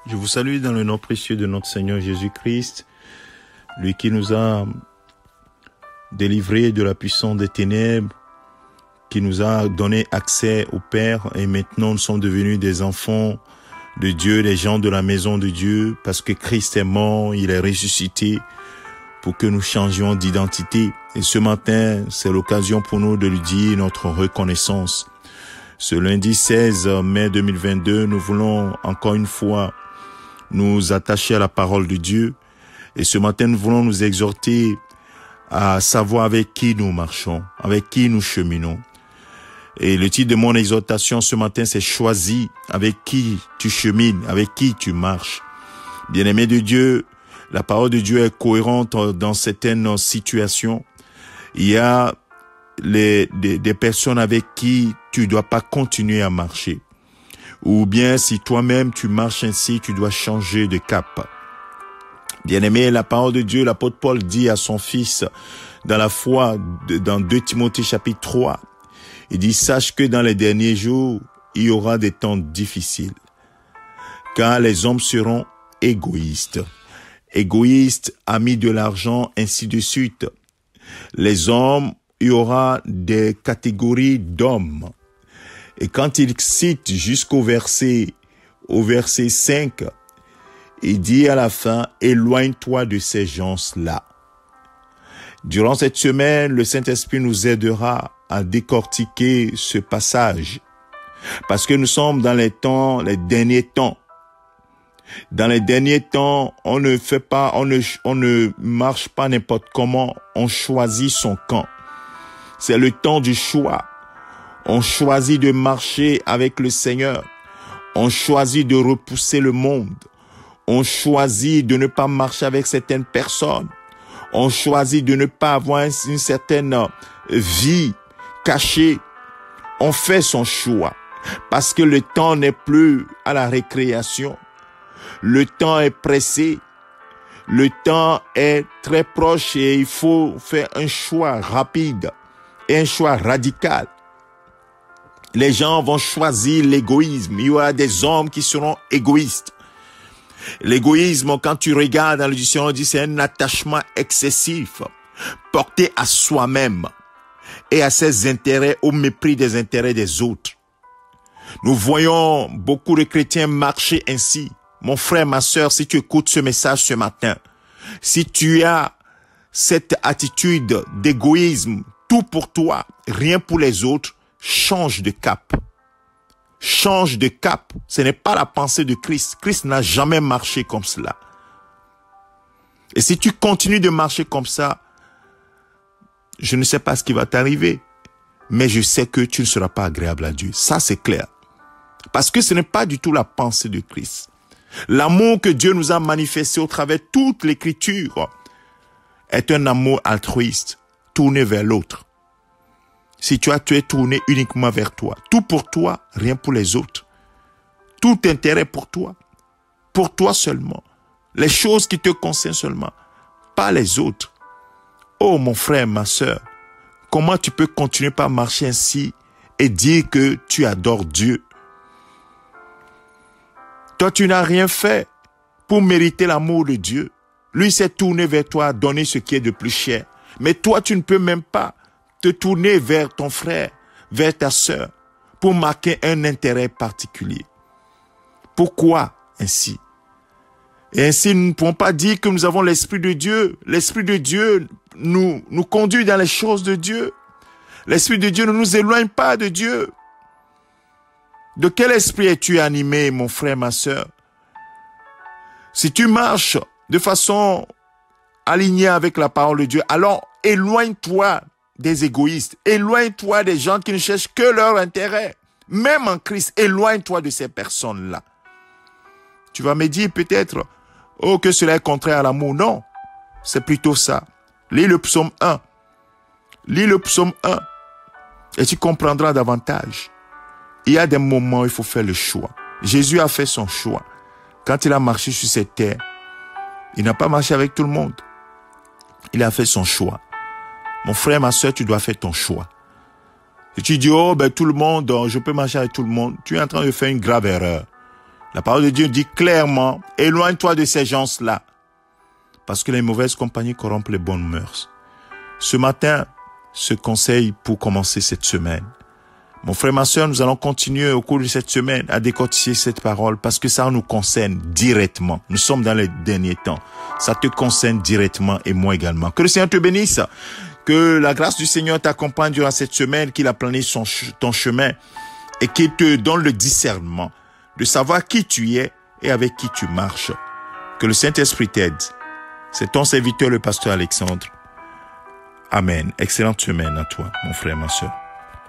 Je vous salue dans le nom précieux de notre Seigneur Jésus-Christ, lui qui nous a délivrés de la puissance des ténèbres, qui nous a donné accès au Père, et maintenant nous sommes devenus des enfants de Dieu, des gens de la maison de Dieu, parce que Christ est mort, il est ressuscité pour que nous changions d'identité. Et ce matin, c'est l'occasion pour nous de lui dire notre reconnaissance. Ce lundi 16 mai 2022, nous voulons encore une fois nous attacher à la parole de Dieu. Et ce matin, nous voulons nous exhorter à savoir avec qui nous marchons, avec qui nous cheminons. Et le titre de mon exhortation ce matin, c'est « Choisis avec qui tu chemines, avec qui tu marches ». Bien-aimé de Dieu, la parole de Dieu est cohérente dans certaines situations. Il y a des personnes avec qui tu ne dois pas continuer à marcher. Ou bien si toi-même tu marches ainsi, tu dois changer de cap. Bien-aimé, la parole de Dieu, l'apôtre Paul dit à son fils dans la foi, dans 2 Timothée chapitre 3, il dit, sache que dans les derniers jours, il y aura des temps difficiles, car les hommes seront égoïstes, amis de l'argent, ainsi de suite. Les hommes, il y aura des catégories d'hommes. Et quand il cite jusqu'au verset 5, il dit à la fin, éloigne-toi de ces gens-là. Durant cette semaine, le Saint-Esprit nous aidera à décortiquer ce passage. Parce que nous sommes dans les derniers temps. Dans les derniers temps, on ne marche pas n'importe comment, on choisit son camp. C'est le temps du choix. On choisit de marcher avec le Seigneur. On choisit de repousser le monde. On choisit de ne pas marcher avec certaines personnes. On choisit de ne pas avoir une certaine vie cachée. On fait son choix parce que le temps n'est plus à la récréation. Le temps est pressé. Le temps est très proche et il faut faire un choix rapide et un choix radical. Les gens vont choisir l'égoïsme. Il y aura des hommes qui seront égoïstes. L'égoïsme, quand tu regardes dans le dictionnaire, on dit c'est un attachement excessif, porté à soi-même et à ses intérêts au mépris des intérêts des autres. Nous voyons beaucoup de chrétiens marcher ainsi. Mon frère, ma sœur, si tu écoutes ce message ce matin, si tu as cette attitude d'égoïsme, tout pour toi, rien pour les autres, change de cap. Change de cap. Ce n'est pas la pensée de Christ. Christ n'a jamais marché comme cela. Et si tu continues de marcher comme ça, je ne sais pas ce qui va t'arriver, mais je sais que tu ne seras pas agréable à Dieu. Ça, c'est clair. Parce que ce n'est pas du tout la pensée de Christ. L'amour que Dieu nous a manifesté au travers de toute l'Écriture est un amour altruiste, tourné vers l'autre. Si tu es tourné uniquement vers toi, tout pour toi, rien pour les autres. Tout intérêt pour toi seulement. Les choses qui te concernent seulement, pas les autres. Oh mon frère, ma sœur, comment tu peux continuer par marcher ainsi et dire que tu adores Dieu? Toi, tu n'as rien fait pour mériter l'amour de Dieu. Lui s'est tourné vers toi, donner ce qui est de plus cher. Mais toi, tu ne peux même pas te tourner vers ton frère, vers ta sœur, pour marquer un intérêt particulier. Pourquoi ainsi? Et ainsi, nous ne pouvons pas dire que nous avons l'Esprit de Dieu. L'Esprit de Dieu nous conduit dans les choses de Dieu. L'Esprit de Dieu ne nous éloigne pas de Dieu. De quel esprit es-tu animé, mon frère, ma sœur? Si tu marches de façon alignée avec la parole de Dieu, alors éloigne-toi des égoïstes. Éloigne-toi des gens qui ne cherchent que leur intérêt. Même en Christ, éloigne-toi de ces personnes-là. Tu vas me dire peut-être, oh, que cela est contraire à l'amour. Non, c'est plutôt ça. Lis le psaume 1. Lis le psaume 1 et tu comprendras davantage. Il y a des moments où il faut faire le choix. Jésus a fait son choix. Quand il a marché sur cette terre, il n'a pas marché avec tout le monde. Il a fait son choix. Mon frère, ma soeur, tu dois faire ton choix. Et tu dis, oh, ben tout le monde, je peux marcher avec tout le monde. Tu es en train de faire une grave erreur. La parole de Dieu dit clairement, éloigne-toi de ces gens-là. Parce que les mauvaises compagnies corrompent les bonnes mœurs. Ce matin, ce conseil pour commencer cette semaine. Mon frère, ma sœur, nous allons continuer au cours de cette semaine à décortiquer cette parole parce que ça nous concerne directement. Nous sommes dans les derniers temps. Ça te concerne directement et moi également. Que le Seigneur te bénisse. Que la grâce du Seigneur t'accompagne durant cette semaine, qu'il a plané ton chemin et qu'il te donne le discernement de savoir qui tu es et avec qui tu marches. Que le Saint-Esprit t'aide. C'est ton serviteur, le pasteur Alexandre. Amen. Excellente semaine à toi, mon frère, ma sœur.